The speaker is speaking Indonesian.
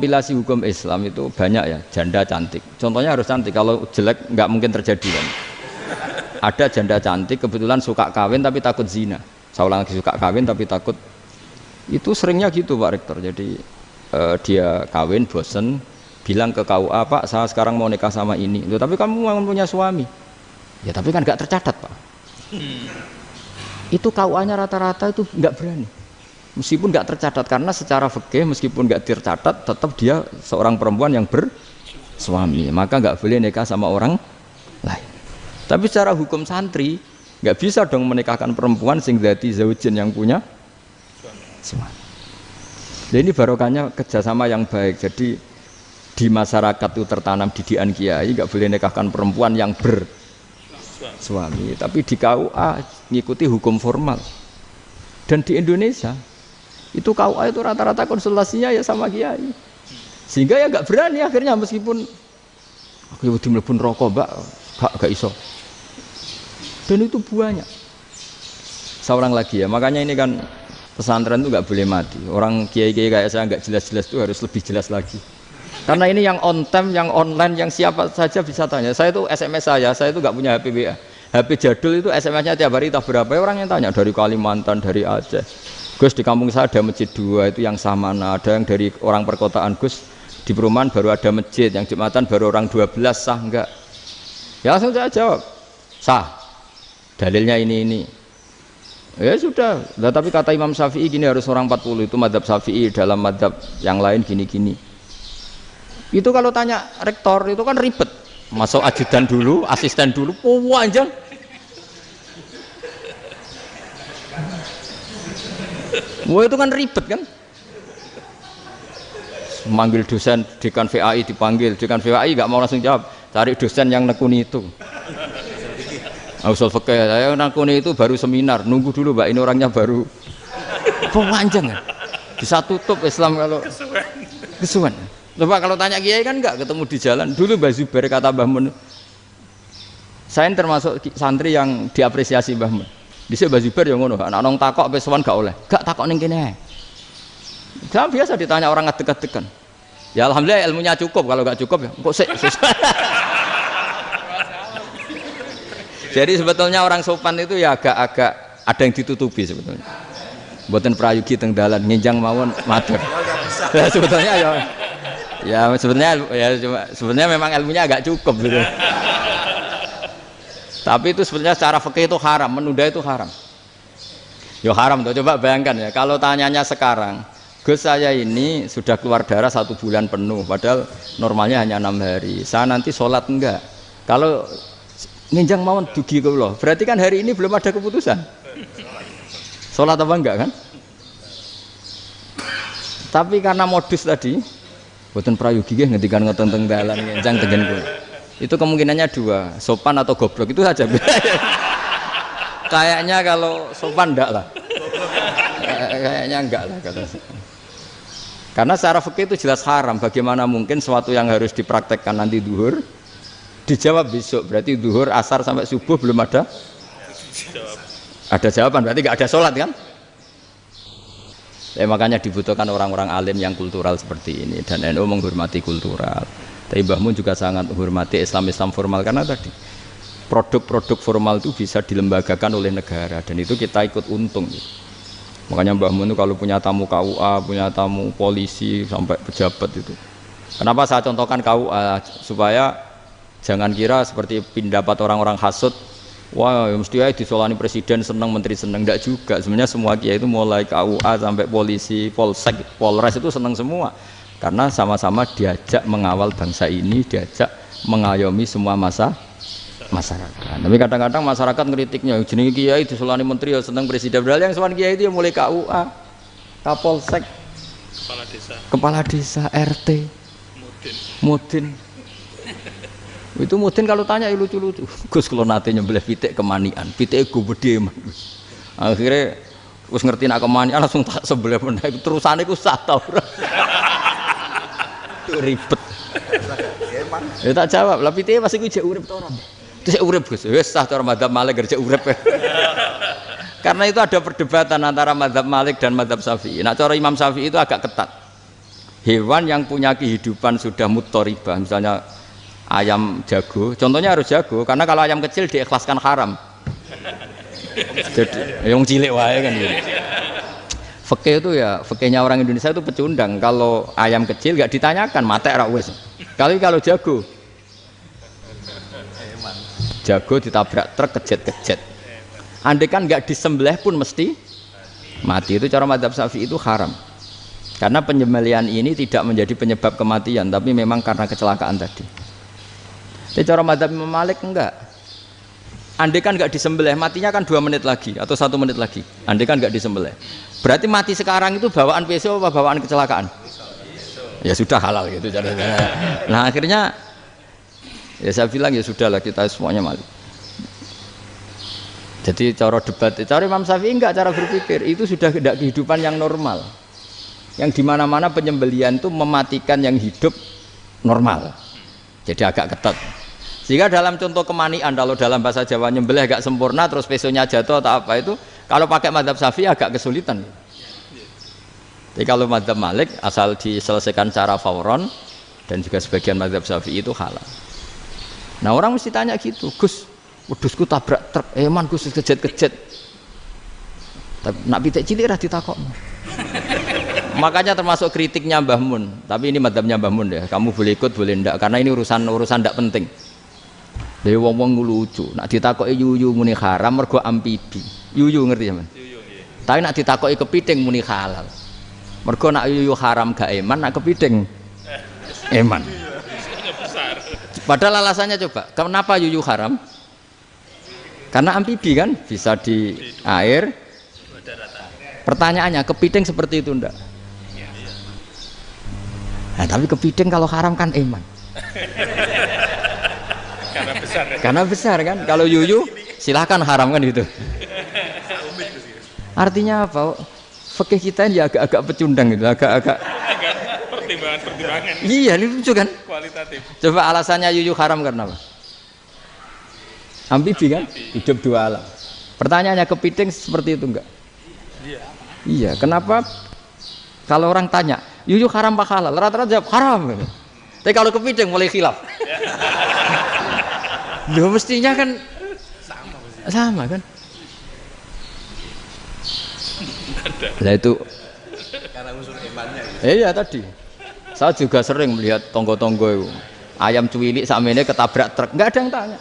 kompilasi hukum Islam itu banyak ya, janda cantik. Contohnya harus cantik, kalau jelek nggak mungkin terjadi kan. Ada janda cantik kebetulan suka kawin tapi takut zina. Saya ulang lagi, suka kawin tapi takut. Itu seringnya gitu Pak Rektor. Jadi dia kawin bosen, bilang ke KUA, Pak saya sekarang mau nikah sama ini. Loh, tapi kamu mau punya suami. Ya tapi kan nggak tercatat Pak. Itu KUA-nya rata-rata itu nggak berani. Meskipun nggak tercatat, karena secara fikih meskipun nggak tercatat tetap dia seorang perempuan yang bersuami, maka nggak boleh nikah sama orang lain. Tapi secara hukum santri nggak bisa dong menikahkan perempuan sing dadi zaujin yang punya suami. Jadi ini barokahnya kerjasama yang baik. Jadi di masyarakat itu tertanam didikan kiai nggak boleh nikahkan perempuan yang bersuami, tapi di KUA ngikuti hukum formal. Dan di Indonesia itu KUA itu rata-rata konsultasinya ya sama kiai, sehingga ya nggak berani akhirnya, meskipun aku ya mlebu rokok mbak gak iso. Dan itu banyak. Seorang lagi ya, makanya ini kan pesantren itu nggak boleh mati. Orang kiai-kiai kayak saya nggak jelas-jelas itu harus lebih jelas lagi. Karena ini yang on time, yang online, yang siapa saja bisa tanya. Saya itu SMS saya itu nggak punya HP WA. HP jadul itu SMS-nya tiap hari tak berapa, orang yang tanya dari Kalimantan, dari Aceh. Gus di kampung saya ada masjid 2 itu yang sah mana, ada yang dari orang perkotaan, Gus di perumahan baru ada masjid, yang Jumatan baru orang 12, sah enggak? Ya langsung saya jawab, sah, dalilnya ini. Ya sudah, nah, tapi kata Imam Syafi'i gini harus orang 40, itu madzhab Syafi'i, dalam madzhab yang lain gini-gini. Itu kalau tanya rektor itu kan ribet, masuk ajudan dulu, asisten dulu, panjang. Wah itu kan ribet kan, manggil dosen dekan VAI dipanggil, dekan VAI nggak mau langsung jawab, cari dosen yang nekuni itu. Usul fikih saya nekuni itu baru seminar, nunggu dulu mbak ini orangnya baru. Panjang kan, bisa tutup Islam kalau kesuwen. Coba kalau tanya kiai kan nggak ketemu di jalan. Dulu Mbah Zubair kata Mbah Mun, saya termasuk santri yang diapresiasi Mbah Mun. Dhisik Mbah Zubair yang ngono, anak nong takok pesuan gak oleh. Gak takok ning kene. Jangan biasa ditanya orang ngadeg-adegan. Ya alhamdulillah ilmunya cukup, kalau gak cukup ya kok sik. Jadi sebetulnya orang sopan itu ya agak-agak ada yang ditutupi sebetulnya. Mboten prayogi teng dalan nginjang mawon matur. Ya sebetulnya ya sebenarnya memang ilmunya agak cukup gitu. Tapi itu sebenarnya secara fikih itu haram, menunda itu haram. Ya haram tuh, coba bayangkan ya, kalau tanyanya sekarang, Gus saya ini sudah keluar darah 1 bulan penuh, padahal normalnya hanya 6 hari. Saya nanti sholat enggak? Kalau nginjang mawon dugi kula, berarti kan hari ini belum ada keputusan. Sholat apa enggak kan? Tapi karena modus tadi, boten prayogi nggih ngendikan ngoten teng dalan nginjang tengen kula. Itu kemungkinannya 2, sopan atau goblok, itu saja. Kayaknya kalau sopan enggak lah. Kayaknya enggak lah kata. Karena secara fikih itu jelas haram. Bagaimana mungkin sesuatu yang harus dipraktekkan nanti duhur dijawab besok, berarti duhur, asar sampai subuh belum ada jawaban, berarti enggak ada sholat kan? Makanya dibutuhkan orang-orang alim yang kultural seperti ini, dan NU menghormati kultural. Tapi Mbah Mun juga sangat menghormati Islam formal, karena tadi produk-produk formal itu bisa dilembagakan oleh negara, dan itu kita ikut untung gitu. Makanya Mbah Mun itu kalau punya tamu KUA, punya tamu polisi sampai pejabat itu. Kenapa saya contohkan KUA? Supaya jangan kira seperti pendapat orang-orang hasud, wah mesti ya disolani presiden senang, menteri senang. Enggak juga, sebenarnya semua kiai itu mulai KUA sampai polisi, polsek, polres itu senang semua. Karena sama-sama diajak mengawal bangsa ini, diajak mengayomi semua masyarakat. Tapi kadang-kadang masyarakat ngeritiknya, jenenge kiai disolani menteri ya seneng presiden. Padahal yang sowan kiai itu ya mulai KUA, Kapolsek, kepala desa, RT, mudin. Itu mudin kalau tanya ya lucu-lucu. Gus kalau nate nyembelih pitik kemanian, pitike gede man. Akhirnya wis ngerti nak kemanian langsung tak sembelih meneh. Terusane ku sah ta ora. Ribet. Ya tak jawab, lah pitike pas iku jek urip ta ora? Terus urip Gus. Wis sah cara madzhab Malik kerja urip. Karena itu ada perdebatan antara madzhab Malik dan madzhab Syafi'i. Nah cara Imam Syafi'i itu agak ketat. hewan yang punya kehidupan sudah muttoribah, misalnya ayam jago, contohnya harus jago, karena kalau ayam kecil diikhlaskan haram. Jadi yang cilik wae kan gitu. Fikih itu ya, fikihnya orang Indonesia itu pecundang. Kalau ayam kecil nggak ditanyakan, mate ra wis. Kalau jago, jago ditabrak truk kejet-kejet. Andai kan nggak disembelih pun mesti mati. Itu cara madzhab Syafi'i itu haram. Karena penyembelihan ini tidak menjadi penyebab kematian, tapi memang karena kecelakaan tadi. Tapi cara madzhab Imam Malik enggak. Andai kan nggak disembelih, matinya kan 2 menit lagi atau 1 menit lagi. Andai kan nggak disembelih, berarti mati sekarang itu bawaan pisau apa bawaan kecelakaan? Ya sudah halal gitu caranya. Nah akhirnya ya saya bilang ya sudahlah kita semuanya Malik. Jadi cara debat, cara Imam Syafi'i enggak, cara berpikir itu sudah tidak kehidupan yang normal. Yang dimana-mana penyembelihan itu mematikan yang hidup normal. Jadi agak ketat. Sehingga dalam contoh kemanian, kalau dalam bahasa Jawa nyembelih agak sempurna terus pesonya jatuh atau apa itu, kalau pakai madzhab Syafi'i agak kesulitan. Jadi kalau madzhab Malik asal diselesaikan secara fauron dan juga sebagian madzhab Syafi'i itu halal. Nah orang mesti tanya gitu, Gus, wedhusku tabrak truk, eman Gus kejet-kejet. Nak pitik cilik ra ditakokno. Makanya termasuk kritiknya Mbah Mun, tapi ini madzhabnya Mbah Mun ya, kamu boleh ikut boleh ndak, karena ini urusan ndak penting. Dari wong-wong lucu, nak ditakoki yuyu muni haram mergo amfibi. Yuyu ngerti sampean? Yuyu nggih. Tapi nak ditakoki kepiting muni halal. Mergo nak yuyu haram gak eman, nak kepiting eman. Padahal alasannya coba, kenapa yuyu haram? Karena amfibi kan, bisa di air. Pertanyaannya, kepiting seperti itu ndak? Nah, tapi kepiting kalau haram kan eman. Karena besar kan. Kalau yuyu silahkan haram kan itu. Artinya apa? Fikih kita ini agak-agak pecundang gitu, agak-agak pertimbangan. Iya, ini lucu kan? Kualitatif. Coba alasannya yuyu haram karena apa? Amfibi kan? Hidup 2 alam. Pertanyaannya kepiting seperti itu enggak? Iya. Kenapa? Kalau orang tanya, yuyu haram apa halal? Rata-rata jawab haram. Tapi kalau kepiting mulai khilaf. Loh mestinya kan sama kan? Nah itu karena unsur imannya. Iya tadi. Saya juga sering melihat tonggo-tonggo itu ayam cuwilik sakmene ketabrak truk, nggak ada yang tanya.